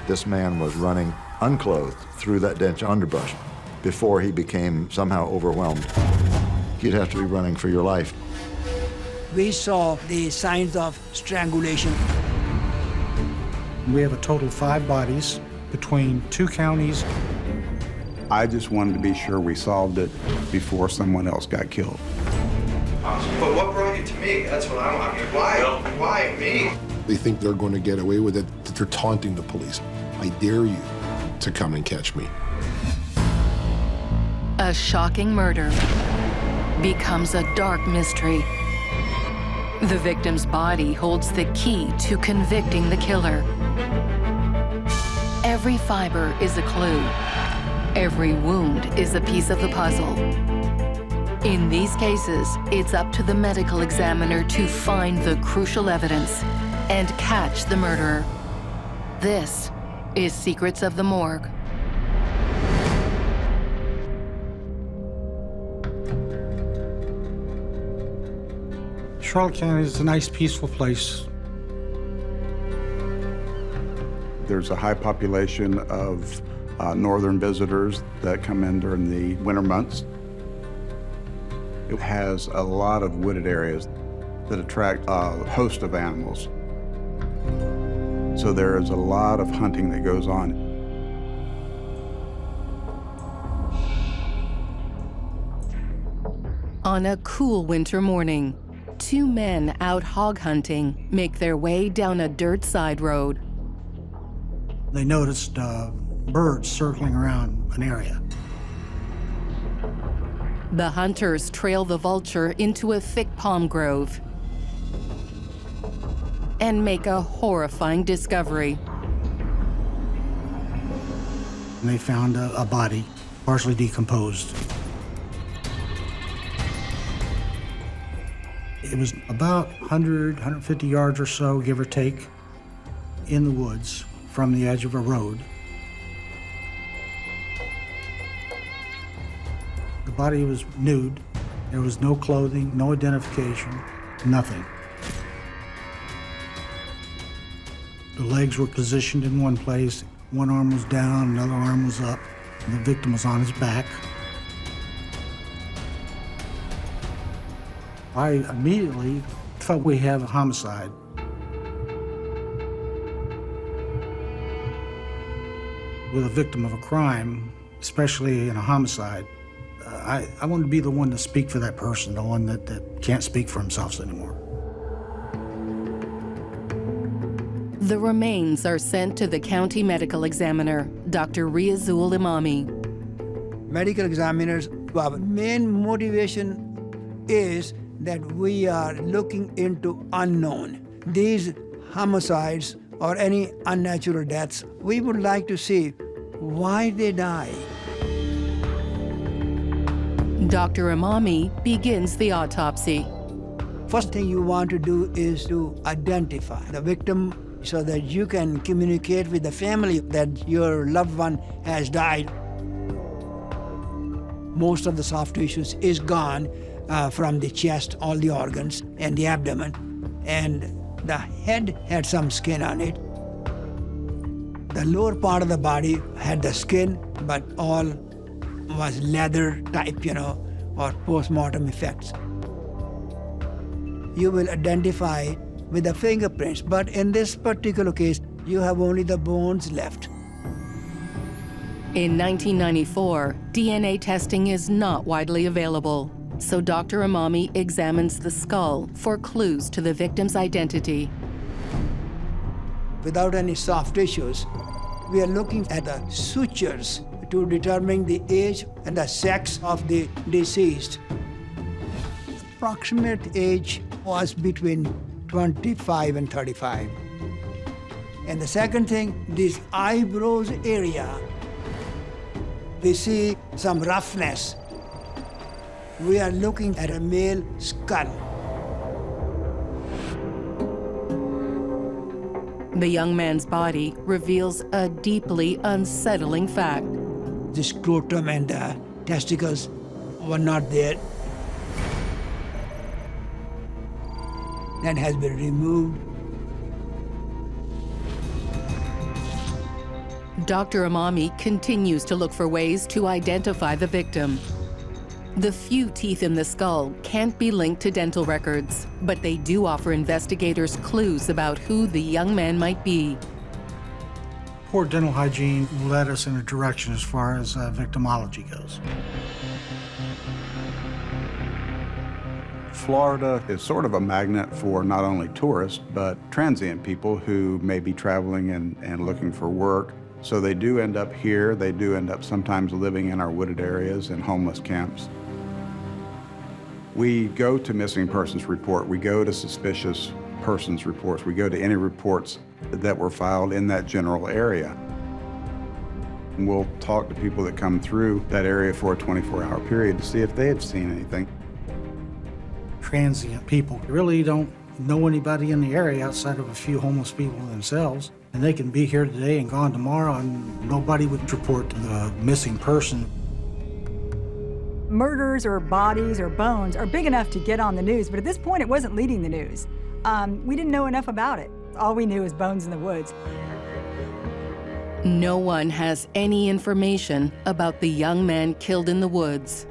this man was running unclothed through that dense underbrush before he became somehow overwhelmed. You'd have to be running for your life. We saw the signs of strangulation. We have a total of 5 bodies between 2 counties. I just wanted to be sure we solved it before someone else got killed. But what brought you to me? That's what I mean, why? Why me? They think they're going to get away with it, that they're taunting the police. I dare you to come and catch me. A shocking murder becomes a dark mystery. The victim's body holds the key to convicting the killer. Every fiber is a clue. Every wound is a piece of the puzzle. In these cases, it's up to the medical examiner to find the crucial evidence and catch the murderer. This is Secrets of the Morgue. Charlotte County is a nice, peaceful place. There's a high population of northern visitors that come in during the winter months. It has a lot of wooded areas that attract a host of animals. So there is a lot of hunting that goes on. On a cool winter morning, 2 men out hog hunting make their way down a dirt side road. They noticed birds circling around an area. The hunters trail the vulture into a thick palm grove and make a horrifying discovery. And they found a body, partially decomposed. It was about 100, 150 yards or so, give or take, in the woods from the edge of a road. The body was nude. There was no clothing, no identification, nothing. The legs were positioned in one place. One arm was down, another arm was up, and the victim was on his back. I immediately thought we have a homicide. With a victim of a crime, especially in a homicide, I wanted to be the one to speak for that person, the one that can't speak for himself anymore. The remains are sent to the county medical examiner, Dr. Riazul Imami. Medical examiners, our main motivation is that we are looking into unknown. These homicides or any unnatural deaths, we would like to see why they die. Dr. Imami begins the autopsy. First thing you want to do is to identify the victim so that you can communicate with the family that your loved one has died. Most of the soft tissues is gone from the chest, all the organs, and the abdomen. And the head had some skin on it. The lower part of the body had the skin, but all was leather type, or post-mortem effects. You will identify with the fingerprints, but in this particular case, you have only the bones left. In 1994, DNA testing is not widely available, so Dr. Imami examines the skull for clues to the victim's identity. Without any soft tissues, we are looking at the sutures to determine the age and the sex of the deceased. Approximate age was between 25 and 35. And the second thing, this eyebrows area, we see some roughness. We are looking at a male skull. The young man's body reveals a deeply unsettling fact. The scrotum and the testicles were not there. That has been removed. Dr. Amami continues to look for ways to identify the victim. The few teeth in the skull can't be linked to dental records, but they do offer investigators clues about who the young man might be. Poor dental hygiene led us in a direction as far as victimology goes. Florida is sort of a magnet for not only tourists, but transient people who may be traveling and looking for work. So they do end up here. They do end up sometimes living in our wooded areas and homeless camps. We go to missing persons report. We go to suspicious persons reports. We go to any reports that were filed in that general area. And we'll talk to people that come through that area for a 24-hour period to see if they have seen anything. Transient people really don't know anybody in the area outside of a few homeless people themselves. And they can be here today and gone tomorrow, and nobody would report the missing person. Murders or bodies or bones are big enough to get on the news, but at this point it wasn't leading the news. We didn't know enough about it. All we knew is bones in the woods. No one has any information about the young man killed in the woods.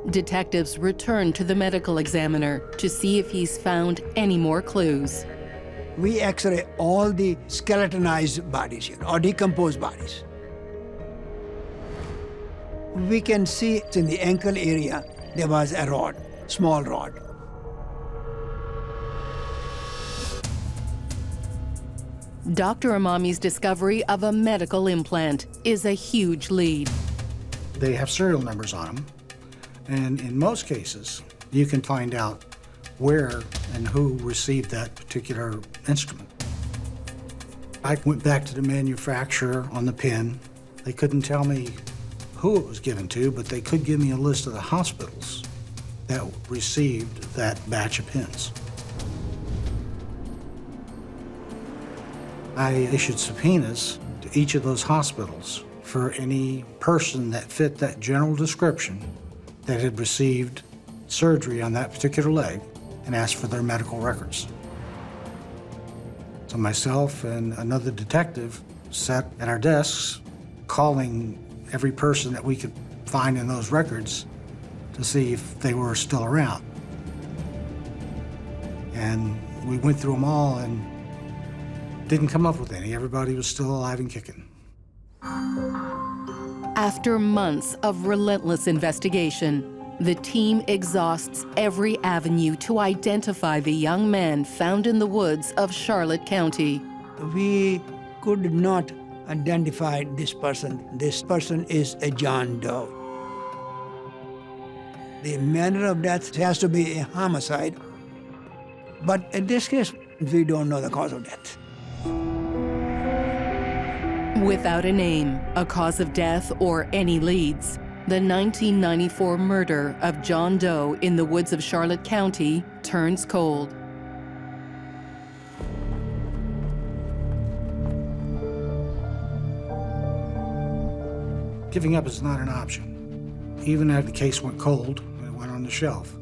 Detectives return to the medical examiner to see if he's found any more clues. We x-ray all the skeletonized bodies here, or decomposed bodies. We can see in the ankle area, there was a rod, small rod. Dr. Amami's discovery of a medical implant is a huge lead. They have serial numbers on them, and in most cases, you can find out where and who received that particular instrument. I went back to the manufacturer on the pin. They couldn't tell me who it was given to, but they could give me a list of the hospitals that received that batch of pins. I issued subpoenas to each of those hospitals for any person that fit that general description that had received surgery on that particular leg, and asked for their medical records. So myself and another detective sat at our desks calling every person that we could find in those records to see if they were still around. And we went through them all and didn't come up with any. Everybody was still alive and kicking. After months of relentless investigation, the team exhausts every avenue to identify the young man found in the woods of Charlotte County. We could not identify this person. This person is a John Doe. The manner of death has to be a homicide. But in this case, we don't know the cause of death. Without a name, a cause of death, or any leads, the 1994 murder of John Doe in the woods of Charlotte County turns cold. Giving up is not an option. Even after the case went cold, it went on the shelf.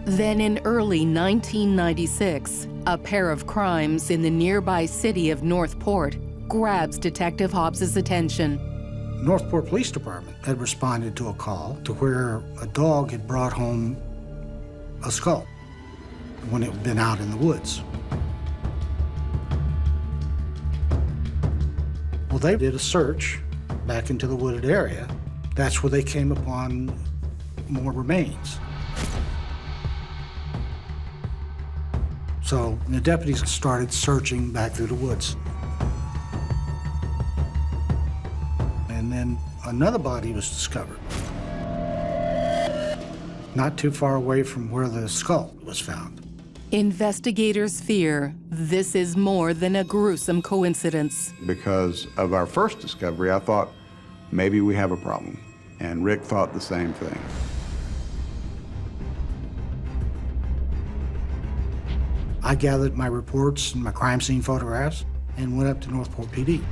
Then in early 1996, a pair of crimes in the nearby city of Northport grabs Detective Hobbs's attention. Northport Police Department had responded to a call to where a dog had brought home a skull when it had been out in the woods. Well, they did a search back into the wooded area. That's where they came upon more remains. So the deputies started searching back through the woods. And then another body was discovered, not too far away from where the skull was found. Investigators fear this is more than a gruesome coincidence. Because of our first discovery, I thought maybe we have a problem. And Rick thought the same thing. I gathered my reports and my crime scene photographs and went up to Northport PD.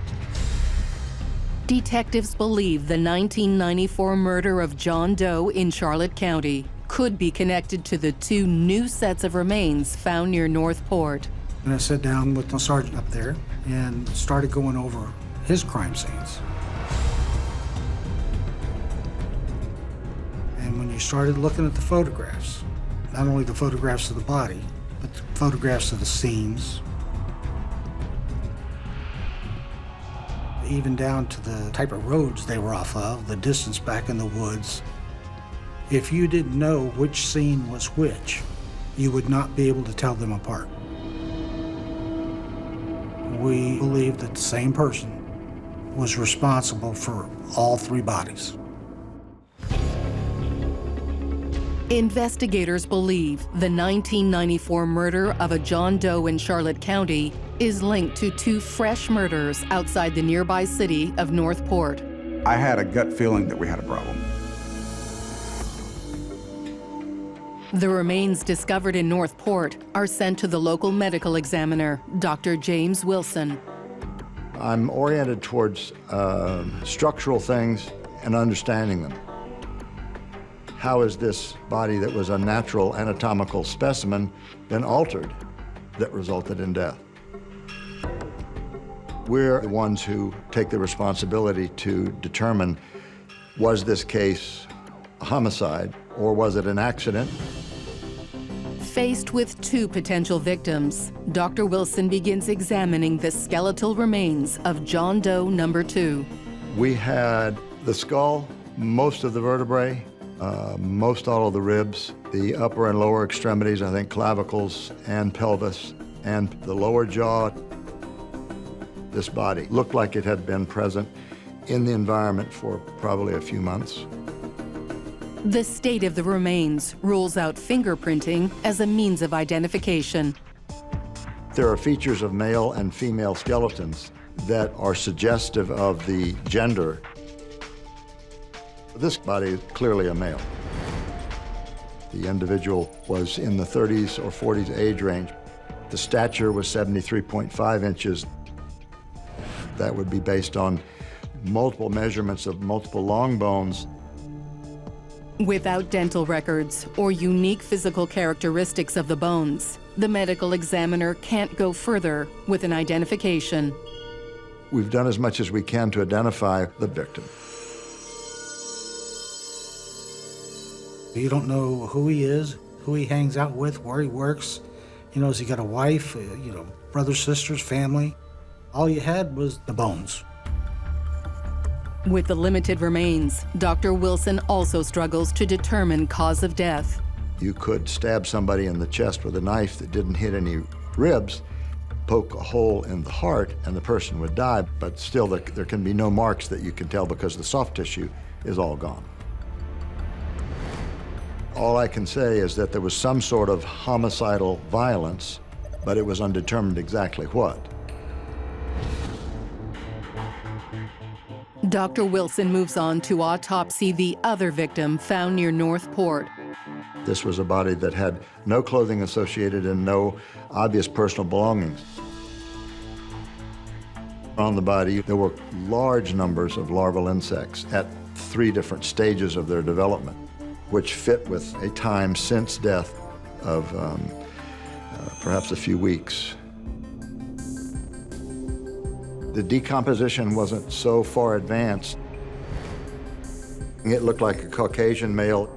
Detectives believe the 1994 murder of John Doe in Charlotte County could be connected to the two new sets of remains found near Northport. And I sat down with the sergeant up there and started going over his crime scenes. And when you started looking at the photographs, not only the photographs of the body, but the photographs of the scenes, even down to the type of roads they were off of, the distance back in the woods, if you didn't know which scene was which, you would not be able to tell them apart. We believe that the same person was responsible for all three bodies. Investigators believe the 1994 murder of a John Doe in Charlotte County is linked to two fresh murders outside the nearby city of Northport. I had a gut feeling that we had a problem. The remains discovered in Northport are sent to the local medical examiner, Dr. James Wilson. I'm oriented towards structural things and understanding them. How is this body that was a natural anatomical specimen been altered that resulted in death? We're the ones who take the responsibility to determine, was this case a homicide or was it an accident? Faced with two potential victims, Dr. Wilson begins examining the skeletal remains of John Doe number 2. We had the skull, most of the vertebrae, most all of the ribs, the upper and lower extremities, I think clavicles and pelvis, and the lower jaw. This body looked like it had been present in the environment for probably a few months. The state of the remains rules out fingerprinting as a means of identification. There are features of male and female skeletons that are suggestive of the gender. This body is clearly a male. The individual was in the 30s or 40s age range. The stature was 73.5 inches. That would be based on multiple measurements of multiple long bones. Without dental records or unique physical characteristics of the bones, the medical examiner can't go further with an identification. We've done as much as we can to identify the victim. You don't know who he is, who he hangs out with, where he works. You know, has he got a wife, brothers, sisters, family? All you had was the bones. With the limited remains, Dr. Wilson also struggles to determine cause of death. You could stab somebody in the chest with a knife that didn't hit any ribs, poke a hole in the heart, and the person would die, but still there can be no marks that you can tell because the soft tissue is all gone. All I can say is that there was some sort of homicidal violence, but it was undetermined exactly what. Dr. Wilson moves on to autopsy the other victim found near Northport. This was a body that had no clothing associated and no obvious personal belongings. On the body, there were large numbers of larval insects at 3 different stages of their development, which fit with a time since death of perhaps a few weeks. The decomposition wasn't so far advanced. It looked like a Caucasian male.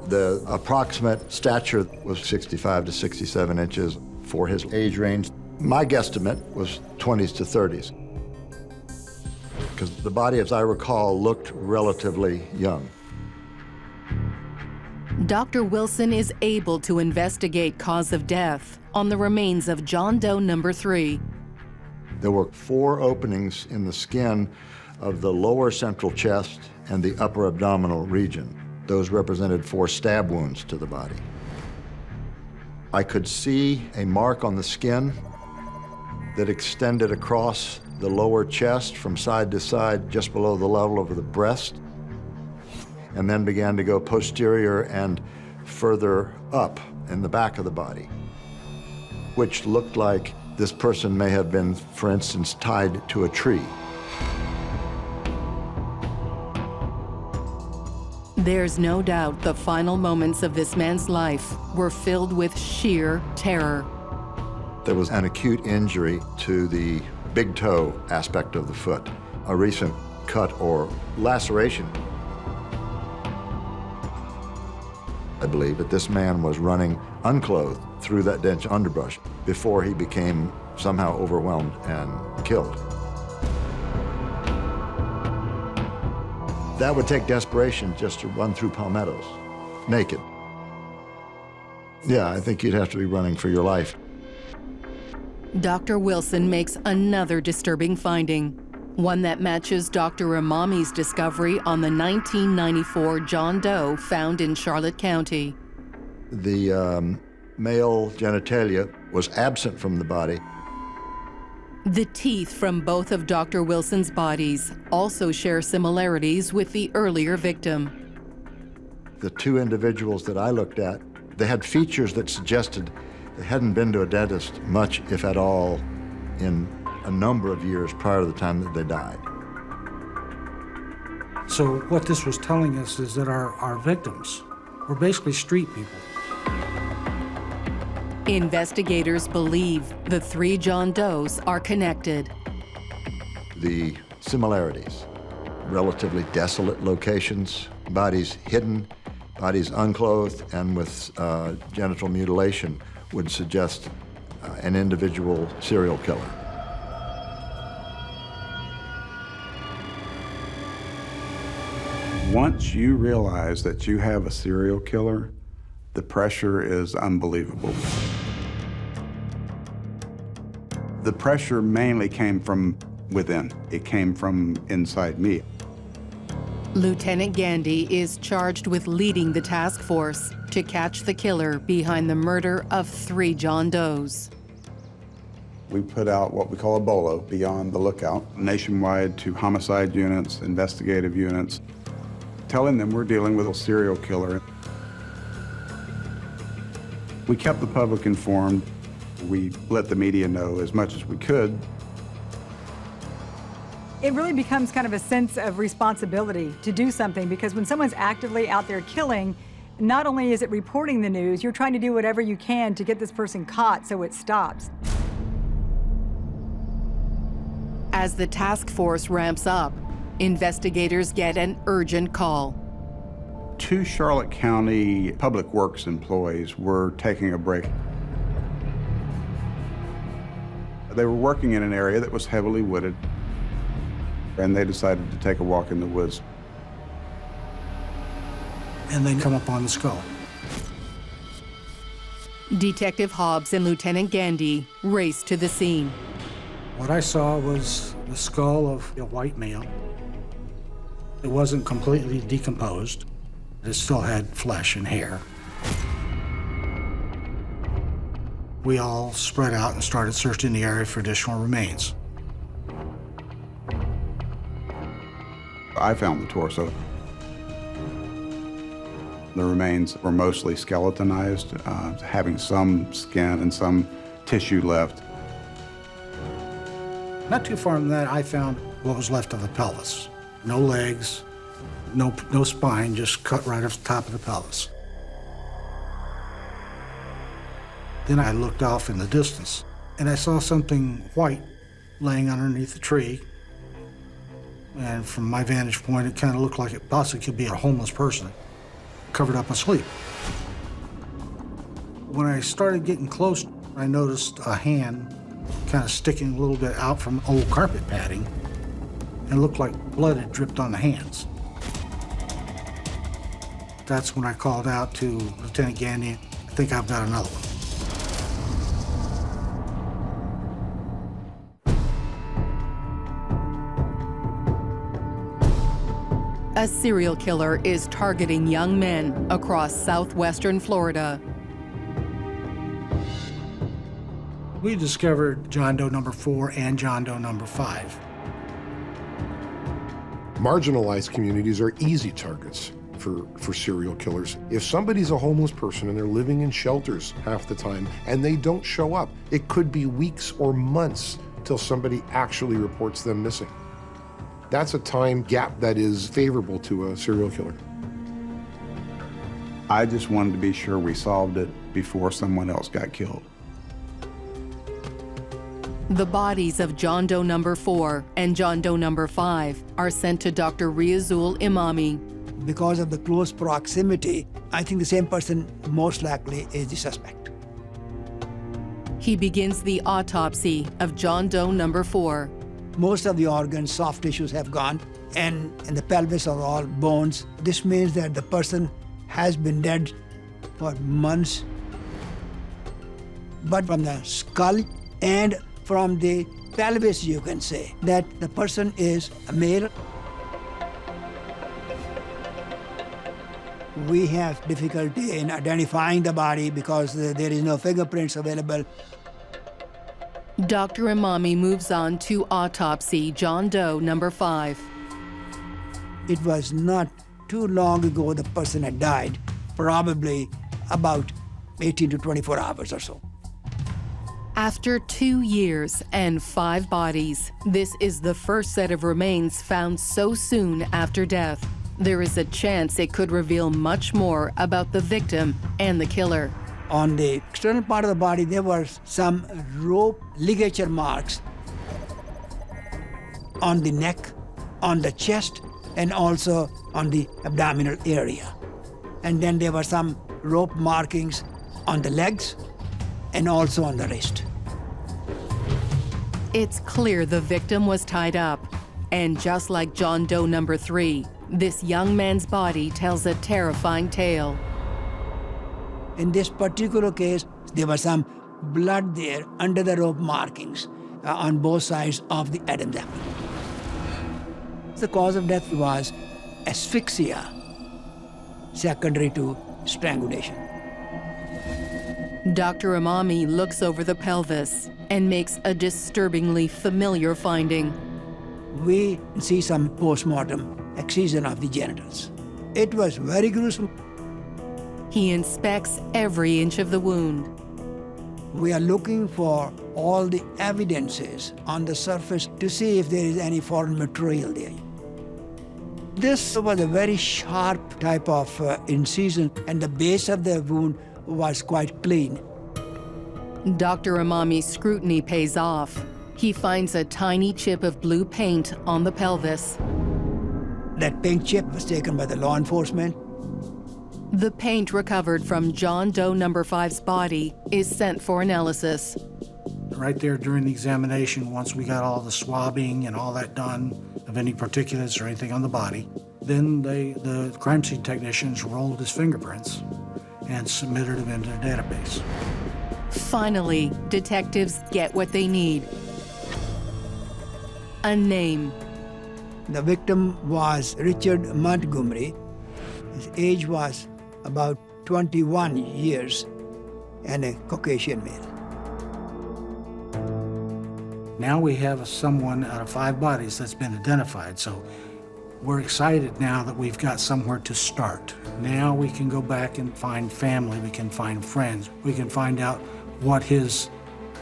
The approximate stature was 65 to 67 inches for his age range. My guesstimate was 20s to 30s, because the body, as I recall, looked relatively young. Dr. Wilson is able to investigate cause of death on the remains of John Doe number 3. There were 4 openings in the skin of the lower central chest and the upper abdominal region. Those represented 4 stab wounds to the body. I could see a mark on the skin that extended across the lower chest from side to side just below the level of the breast, and then began to go posterior and further up in the back of the body, which looked like this person may have been, for instance, tied to a tree. There's no doubt the final moments of this man's life were filled with sheer terror. There was an acute injury to the big toe aspect of the foot, a recent cut or laceration. I believe that this man was running unclothed through that dense underbrush before he became somehow overwhelmed and killed. That would take desperation just to run through palmettos, naked. Yeah, I think you'd have to be running for your life. Dr. Wilson makes another disturbing finding, one that matches Dr. Imami's discovery on the 1994 John Doe found in Charlotte County. The male genitalia was absent from the body. The teeth from both of Dr. Wilson's bodies also share similarities with the earlier victim. The two individuals that I looked at, they had features that suggested they hadn't been to a dentist much, if at all, in a number of years prior to the time that they died. So what this was telling us is that our victims were basically street people. Investigators believe the three John Does are connected. The similarities, relatively desolate locations, bodies hidden, bodies unclothed, and with genital mutilation would suggest an individual serial killer. Once you realize that you have a serial killer, the pressure is unbelievable. The pressure mainly came from within. It came from inside me. Lieutenant Gandy is charged with leading the task force to catch the killer behind the murder of three John Does. We put out what we call a BOLO, beyond the lookout, nationwide to homicide units, investigative units, telling them we're dealing with a serial killer. We kept the public informed. We let the media know as much as we could. It really becomes kind of a sense of responsibility to do something, because when someone's actively out there killing, not only is it reporting the news, you're trying to do whatever you can to get this person caught so it stops. As the task force ramps up, investigators get an urgent call. 2 Charlotte County Public Works employees were taking a break. They were working in an area that was heavily wooded, and they decided to take a walk in the woods. And they come up on the skull. Detective Hobbs and Lieutenant Gandy race to the scene. What I saw was the skull of a white male. It wasn't completely decomposed. It still had flesh and hair. We all spread out and started searching the area for additional remains. I found the torso. The remains were mostly skeletonized, having some skin and some tissue left. Not too far from that, I found what was left of the pelvis. No legs, no spine, just cut right off the top of the pelvis. Then I looked off in the distance, and I saw something white laying underneath the tree. And from my vantage point, it kind of looked like it possibly could be a homeless person, covered up asleep. When I started getting close, I noticed a hand kind of sticking a little bit out from old carpet padding, and looked like blood had dripped on the hands. That's when I called out to Lieutenant Gandy. I think I've got another one. A serial killer is targeting young men across southwestern Florida. We discovered John Doe number 4 and John Doe number 5. Marginalized communities are easy targets for serial killers. If somebody's a homeless person and they're living in shelters half the time and they don't show up, it could be weeks or months till somebody actually reports them missing. That's a time gap that is favorable to a serial killer. I just wanted to be sure we solved it before someone else got killed. The bodies of John Doe number 4 and John Doe number 5 are sent to Dr. Riazul Imami. Because of the close proximity, I think the same person most likely is the suspect. He begins the autopsy of John Doe number 4. Most of the organs, soft tissues have gone, and in the pelvis are all bones. This means that the person has been dead for months. But from the skull and from the pelvis, you can say that the person is a male. We have difficulty in identifying the body because there is no fingerprints available. Dr. Imami moves on to autopsy John Doe number 5. It was not too long ago the person had died, probably about 18 to 24 hours or so. After 2 years and 5 bodies, this is the first set of remains found so soon after death. There is a chance it could reveal much more about the victim and the killer. On the external part of the body, there were some rope ligature marks on the neck, on the chest, and also on the abdominal area. And then there were some rope markings on the legs and also on the wrist. It's clear the victim was tied up. And just like John Doe number 3, this young man's body tells a terrifying tale. In this particular case, there was some blood there under the rope markings on both sides of the Adam's apple. The cause of death was asphyxia, secondary to strangulation. Dr. Imami looks over the pelvis and makes a disturbingly familiar finding. We see some post-mortem excision of the genitals. It was very gruesome. He inspects every inch of the wound. We are looking for all the evidences on the surface to see if there is any foreign material there. This was a very sharp type of incision, and the base of the wound was quite clean. Dr. Imami's scrutiny pays off. He finds a tiny chip of blue paint on the pelvis. That paint chip was taken by the law enforcement. The paint recovered from John Doe number 5's body is sent for analysis. Right there during the examination, once we got all the swabbing and all that done of any particulates or anything on the body, then the crime scene technicians rolled his fingerprints and submitted them into the database. Finally, detectives get what they need. A name. The victim was Richard Montgomery. His age was about 21 years and a Caucasian male. Now we have someone out of 5 bodies that's been identified, so we're excited now that we've got somewhere to start. Now we can go back and find family, we can find friends, we can find out what his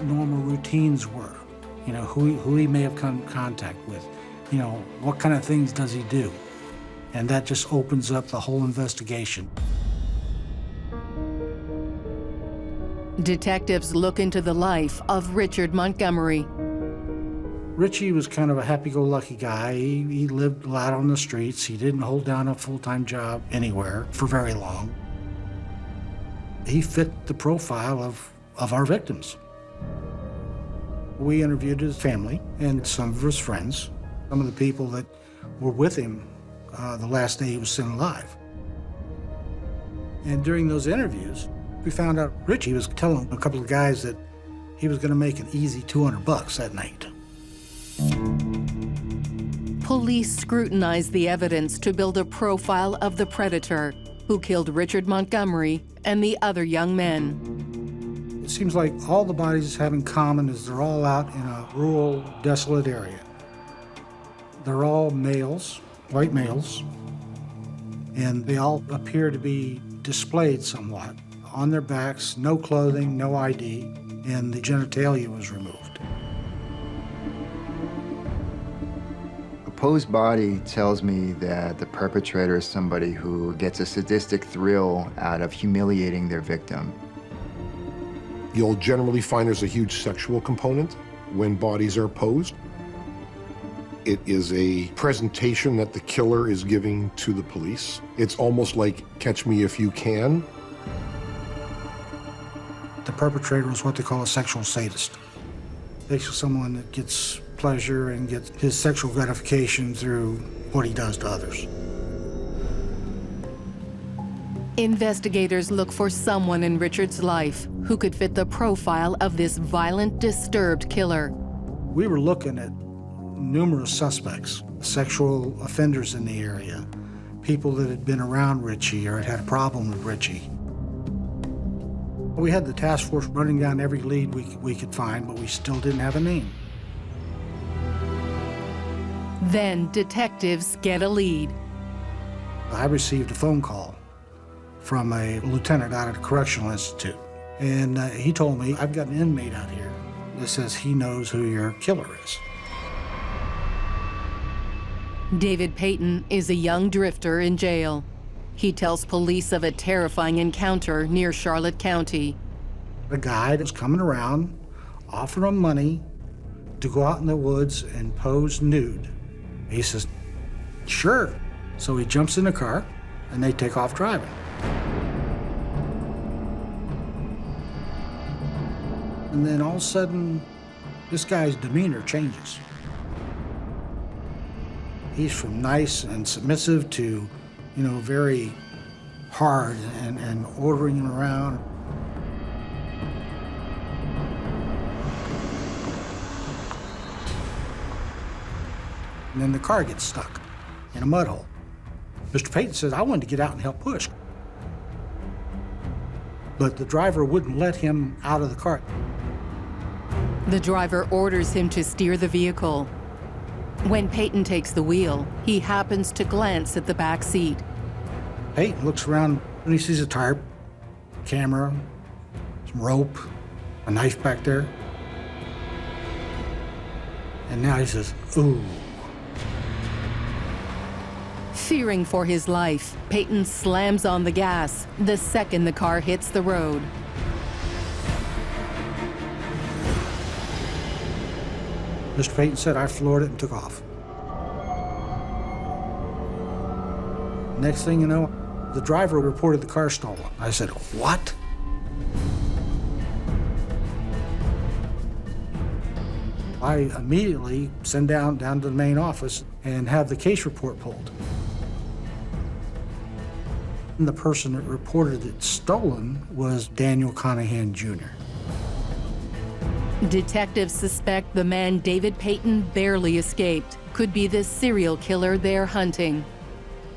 normal routines were, you know, who he may have come in contact with, you know, what kind of things does he do? And that just opens up the whole investigation. Detectives look into the life of Richard Montgomery. Richie was kind of a happy-go-lucky guy. He lived a lot on the streets. He didn't hold down a full-time job anywhere for very long. He fit the profile of our victims. We interviewed his family and some of his friends, some of the people that were with him the last day he was still alive. And during those interviews, we found out Richie was telling a couple of guys that he was going to make an easy $200 that night. Police scrutinize the evidence to build a profile of the predator who killed Richard Montgomery and the other young men. It seems like all the bodies have in common is they're all out in a rural, desolate area. They're all males, white males, and they all appear to be displayed somewhat. On their backs, no clothing, no ID, and the genitalia was removed. A posed body tells me that the perpetrator is somebody who gets a sadistic thrill out of humiliating their victim. You'll generally find there's a huge sexual component when bodies are posed. It is a presentation that the killer is giving to the police. It's almost like Catch Me If You Can. The perpetrator is what they call a sexual sadist. Basically someone that gets pleasure and gets his sexual gratification through what he does to others. Investigators look for someone in Richard's life who could fit the profile of this violent, disturbed killer. We were looking at numerous suspects, sexual offenders in the area, people that had been around Richie or had had a problem with Richie. We had the task force running down every lead we could find, but we still didn't have a name. Then detectives get a lead. I received a phone call from a lieutenant out at the Correctional Institute. And he told me, I've got an inmate out here that says he knows who your killer is. David Payton is a young drifter in jail. He tells police of a terrifying encounter near Charlotte County. A guy was coming around, offering him money to go out in the woods and pose nude. He says, sure. So he jumps in the car and they take off driving. And then all of a sudden, this guy's demeanor changes. He's from nice and submissive to, very hard and ordering him around. And then the car gets stuck in a mud hole. Mr. Payton says, I wanted to get out and help push. But the driver wouldn't let him out of the car. The driver orders him to steer the vehicle. When Payton takes the wheel, he happens to glance at the back seat. Payton looks around and he sees a tarp, camera, some rope, a knife back there. And now he says, ooh. Fearing for his life, Payton slams on the gas the second the car hits the road. Mr. Payton said, I floored it and took off. Next thing you know, the driver reported the car stolen. I said, what? I immediately send down to the main office and have the case report pulled. And the person that reported it stolen was Daniel Conahan, Jr. Detectives suspect the man David Payton barely escaped could be the serial killer they're hunting.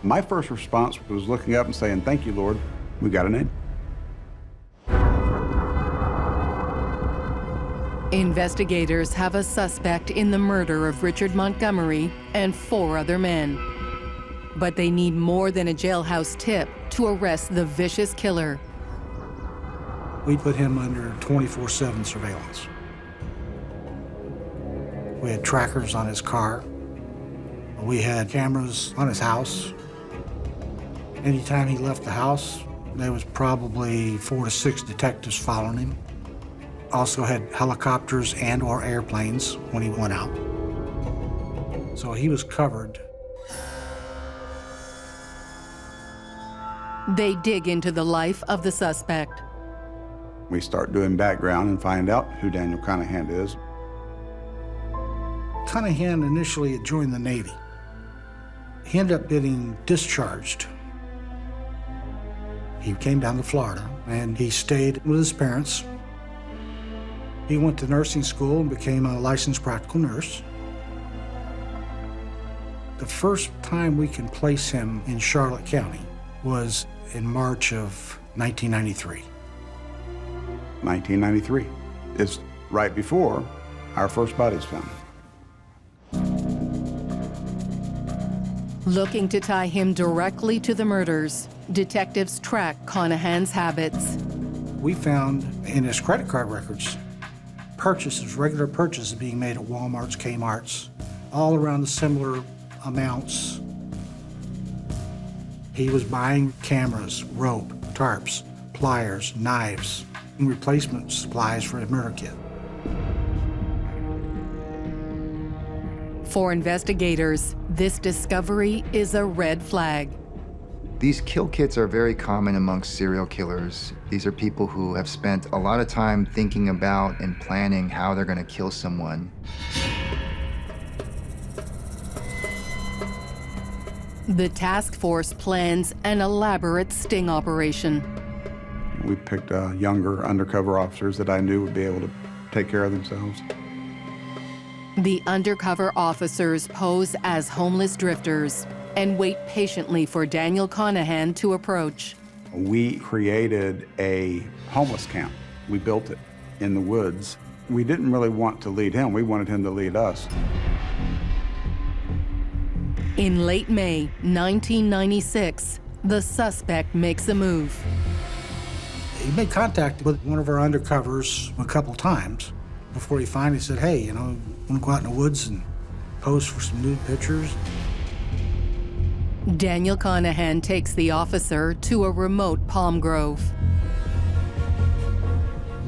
My first response was looking up and saying, thank you, Lord, we got a name. Investigators have a suspect in the murder of Richard Montgomery and 4 other men. But they need more than a jailhouse tip to arrest the vicious killer. We put him under 24/7 surveillance. We had trackers on his car. We had cameras on his house. Anytime he left the house, there was probably 4 to 6 detectives following him. Also had helicopters and/or airplanes when he went out. So he was covered. They dig into the life of the suspect. We start doing background and find out who Daniel Conahan is. Conahan initially had joined the Navy. He ended up getting discharged. He came down to Florida and he stayed with his parents. He went to nursing school and became a licensed practical nurse. The first time we can place him in Charlotte County was in March of 1993. 1993 is right before our first body's found. Looking to tie him directly to the murders, detectives track Conahan's habits. We found in his credit card records purchases, regular purchases being made at Walmarts, Kmart's, all around the similar amounts. He was buying cameras, rope, tarps, pliers, knives, and replacement supplies for his murder kit. For investigators, this discovery is a red flag. These kill kits are very common amongst serial killers. These are people who have spent a lot of time thinking about and planning how they're going to kill someone. The task force plans an elaborate sting operation. We picked younger undercover officers that I knew would be able to take care of themselves. The undercover officers pose as homeless drifters and wait patiently for Daniel Conahan to approach. We created a homeless camp. We built it in the woods. We didn't really want to lead him. We wanted him to lead us. In late May 1996, the suspect makes a move. He made contact with one of our undercovers a couple times before he finally said, hey, you know, I want to go out in the woods and pose for some nude pictures. Daniel Conahan takes the officer to a remote palm grove.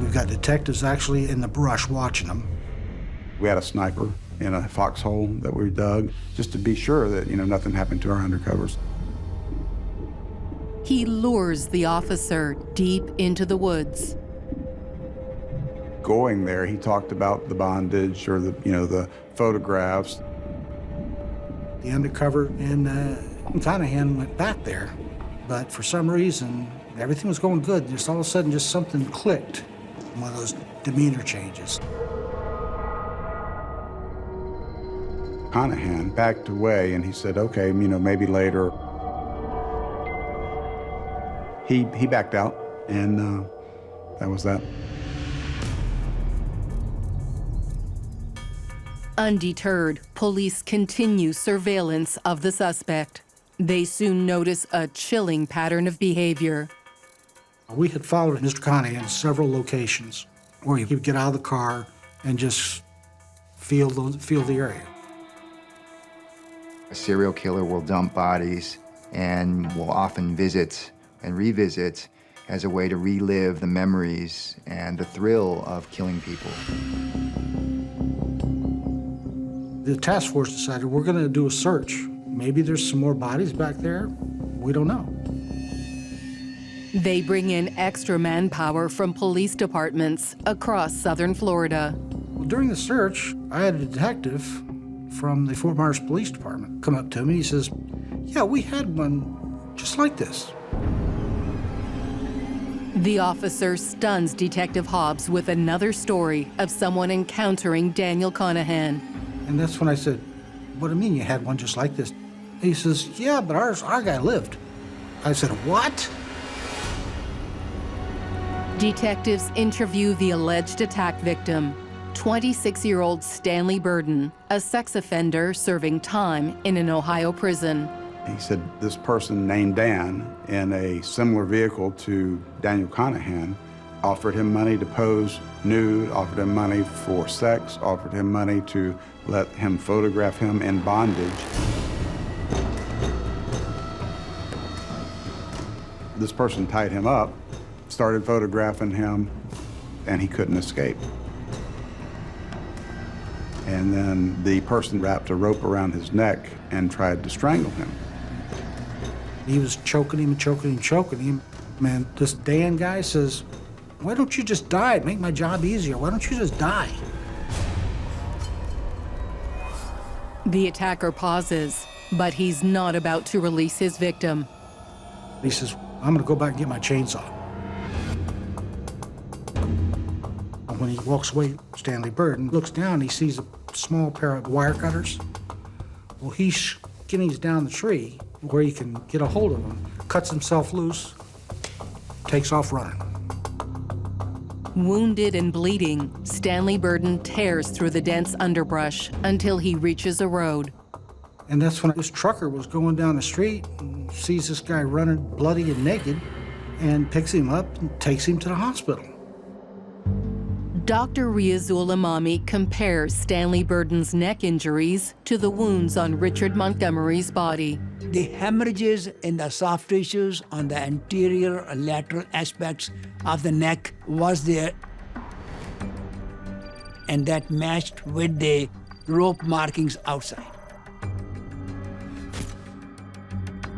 We've got detectives actually in the brush watching them. We had a sniper in a foxhole that we dug just to be sure that, nothing happened to our undercovers. He lures the officer deep into the woods. Going there, he talked about the bondage or the photographs. The undercover and Conahan went back there, but for some reason, everything was going good. Just all of a sudden, just something clicked. One of those demeanor changes. Conahan backed away and he said, okay, maybe later. He backed out, and that was that. Undeterred, police continue surveillance of the suspect. They soon notice a chilling pattern of behavior. We had followed Mr. Conahan in several locations where he would get out of the car and just feel the area. A serial killer will dump bodies and will often visit and revisit as a way to relive the memories and the thrill of killing people. The task force decided we're going to do a search. Maybe there's some more bodies back there. We don't know. They bring in extra manpower from police departments across southern Florida. Well, during the search, I had a detective from the Fort Myers Police Department come up to me. He says, yeah, we had one just like this. The officer stuns Detective Hobbs with another story of someone encountering Daniel Conahan. And that's when I said, what do you mean you had one just like this? He says, yeah, but our guy lived. I said, what? Detectives interview the alleged attack victim, 26-year-old Stanley Burden, a sex offender serving time in an Ohio prison. He said this person named Dan in a similar vehicle to Daniel Conahan offered him money to pose nude, offered him money for sex, offered him money to let him photograph him in bondage. This person tied him up, started photographing him, and he couldn't escape. And then the person wrapped a rope around his neck and tried to strangle him. He was choking him and choking him and choking him. Man, this Dan guy says, why don't you just die? It'd make my job easier. Why don't you just die? The attacker pauses, but he's not about to release his victim. He says, I'm gonna go back and get my chainsaw. And when he walks away, Stanley Burden looks down, he sees a small pair of wire cutters. Well, he skinnies down the tree where he can get a hold of them, cuts himself loose, takes off running. Wounded and bleeding, Stanley Burden tears through the dense underbrush until he reaches a road. And that's when this trucker was going down the street and sees this guy running bloody and naked and picks him up and takes him to the hospital. Dr. Riazul Imami compares Stanley Burden's neck injuries to the wounds on Richard Montgomery's body. The hemorrhages in the soft tissues on the anterior and lateral aspects of the neck was there. And that matched with the rope markings outside.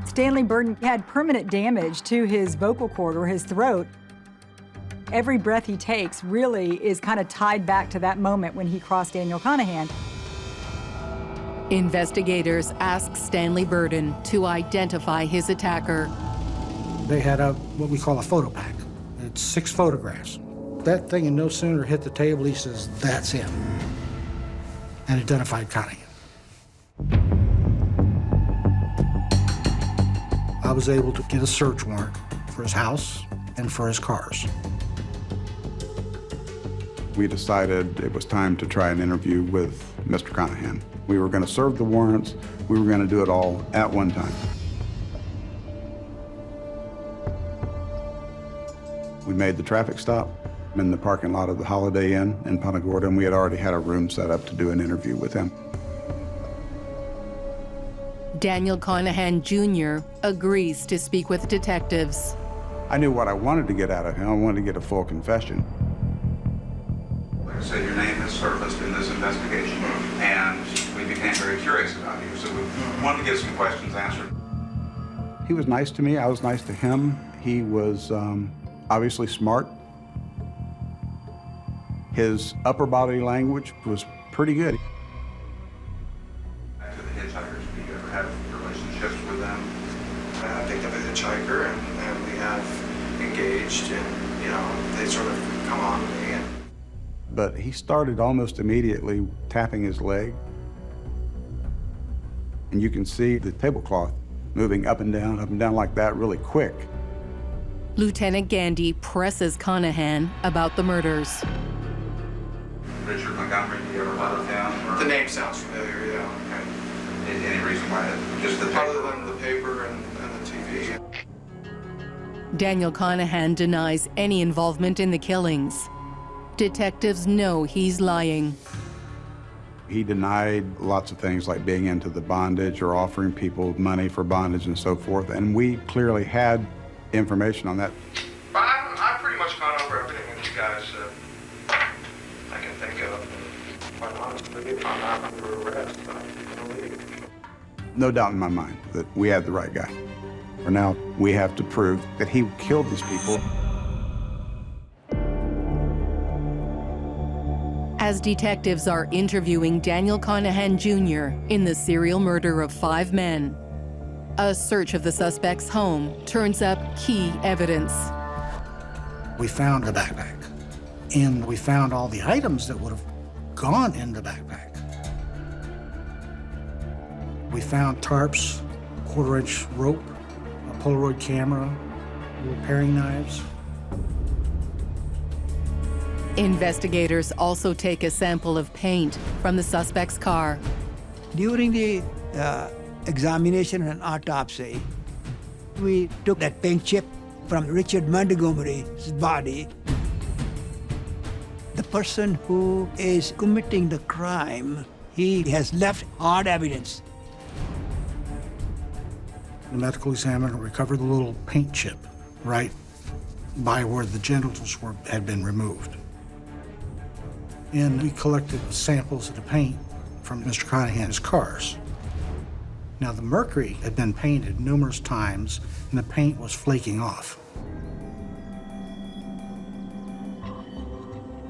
Stanley Burden had permanent damage to his vocal cord or his throat. Every breath he takes really is kind of tied back to that moment when he crossed Daniel Conahan. Investigators ask Stanley Burden to identify his attacker. They had what we call a photo pack. It's 6 photographs. That thing had no sooner hit the table, he says, "That's him," and identified Conahan. I was able to get a search warrant for his house and for his cars. We decided it was time to try an interview with Mr. Conahan. We were going to serve the warrants. We were going to do it all at one time. We made the traffic stop in the parking lot of the Holiday Inn in Punta Gorda, and we had already had a room set up to do an interview with him. Daniel Conahan Jr. agrees to speak with detectives. I knew what I wanted to get out of him. I wanted to get a full confession. Like I said, your name has surfaced in this investigation, and we became very curious about you, so we wanted to get some questions answered. He was nice to me. I was nice to him. He was obviously smart. His upper body language was pretty good. Back to the hitchhikers, do you ever have relationships with them? I picked up a hitchhiker and we have engaged and, you know, they sort of come on to me. But he started almost immediately tapping his leg. And you can see the tablecloth moving up and down like that really quick. Lieutenant Gandy presses Conahan about the murders. Richard Montgomery, do you ever heard of him? Or The name sounds familiar, yeah. okay. Any reason why? Just the paper? Other than the paper and the TV. Daniel Conahan denies any involvement in the killings. Detectives know he's lying. He denied lots of things like being into the bondage or offering people money for bondage and so forth, and we clearly had information on that. But I've pretty much gone over everything with you guys I can think of. Quite honestly, if I'm not under arrest, I'm going to leave. No doubt in my mind that we had the right guy. For now, we have to prove that he killed these people. As detectives are interviewing Daniel Conahan Jr. in the serial murder of 5 men, a search of the suspect's home turns up key evidence. We found the backpack, and we found all the items that would have gone in the backpack. We found tarps, 1/4-inch rope, a Polaroid camera, little paring knives. Investigators also take a sample of paint from the suspect's car. During the examination and autopsy, we took that paint chip from Richard Montgomery's body. The person who is committing the crime, he has left hard evidence. The medical examiner recovered the little paint chip right by where the genitals had been removed. And we collected samples of the paint from Mr. Conahan's cars. Now, the mercury had been painted numerous times, and the paint was flaking off.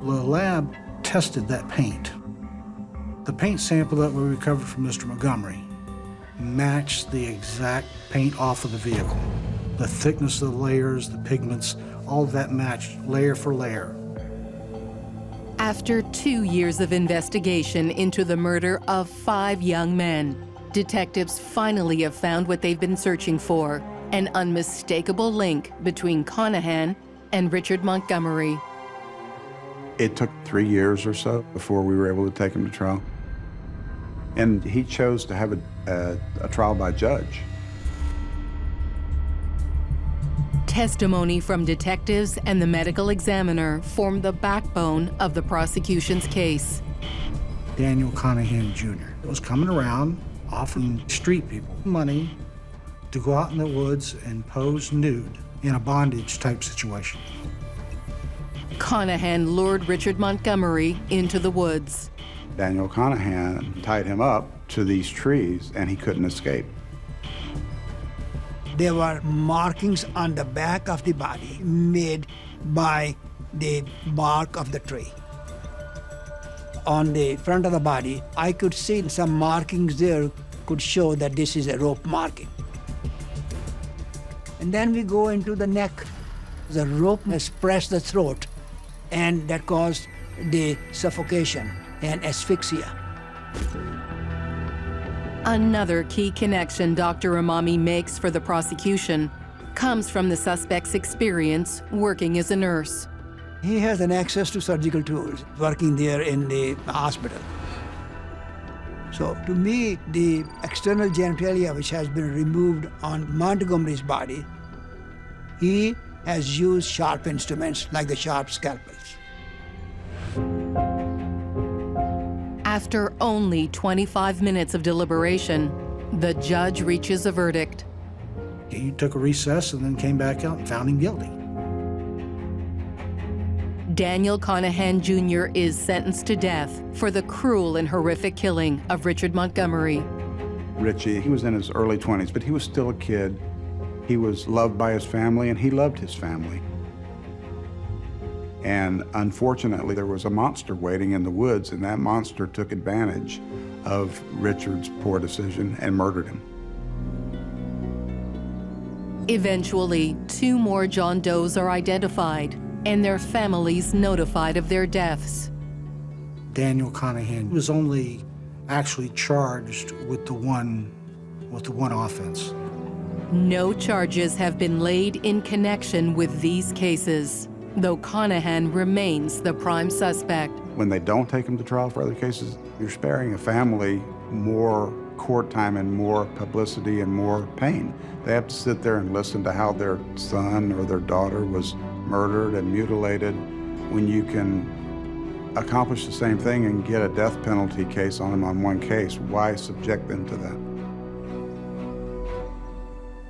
The lab tested that paint. The paint sample that we recovered from Mr. Montgomery matched the exact paint off of the vehicle. The thickness of the layers, the pigments, all of that matched layer for layer. After 2 years of investigation into the murder of 5 young men, detectives finally have found what they've been searching for, an unmistakable link between Conahan and Richard Montgomery. It took 3 years or so before we were able to take him to trial. And he chose to have a trial by judge. Testimony from detectives and the medical examiner formed the backbone of the prosecution's case. Daniel Conahan Jr. was coming around offering street people money to go out in the woods and pose nude in a bondage type situation. Conahan lured Richard Montgomery into the woods. Daniel Conahan tied him up to these trees, and he couldn't escape. There were markings on the back of the body made by the bark of the tree. On the front of the body, I could see some markings there could show that this is a rope marking. And then we go into the neck. The rope has pressed the throat, and that caused the suffocation and asphyxia. Another key connection Dr. Imami makes for the prosecution comes from the suspect's experience working as a nurse. He has an access to surgical tools working there in the hospital. So to me, the external genitalia which has been removed on Montgomery's body, he has used sharp instruments like the sharp scalpels. After only 25 minutes of deliberation, the judge reaches a verdict. He took a recess and then came back out and found him guilty. Daniel Conahan Jr. is sentenced to death for the cruel and horrific killing of Richard Montgomery. Richie, he was in his early 20s, but he was still a kid. He was loved by his family, and he loved his family. And unfortunately, there was a monster waiting in the woods, and that monster took advantage of Richard's poor decision and murdered him. Eventually, 2 more John Does are identified and their families notified of their deaths. Daniel Conahan was only actually charged with the one offense. No charges have been laid in connection with these cases, though Conahan remains the prime suspect. When they don't take him to trial for other cases, you're sparing a family more court time and more publicity and more pain. They have to sit there and listen to how their son or their daughter was murdered and mutilated when you can accomplish the same thing and get a death penalty case on them on one case. Why subject them to that?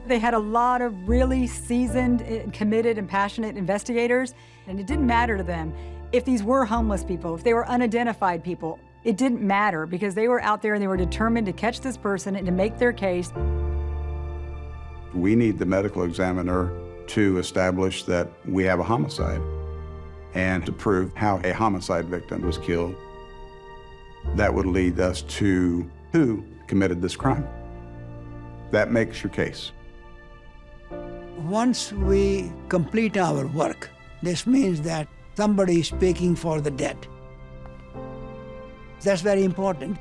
They had a lot of really seasoned, committed, and passionate investigators, and it didn't matter to them if these were homeless people, if they were unidentified people. It didn't matter because they were out there and they were determined to catch this person and to make their case. We need the medical examiner to establish that we have a homicide and to prove how a homicide victim was killed. That would lead us to who committed this crime. That makes your case. Once we complete our work, this means that somebody is speaking for the dead. That's very important.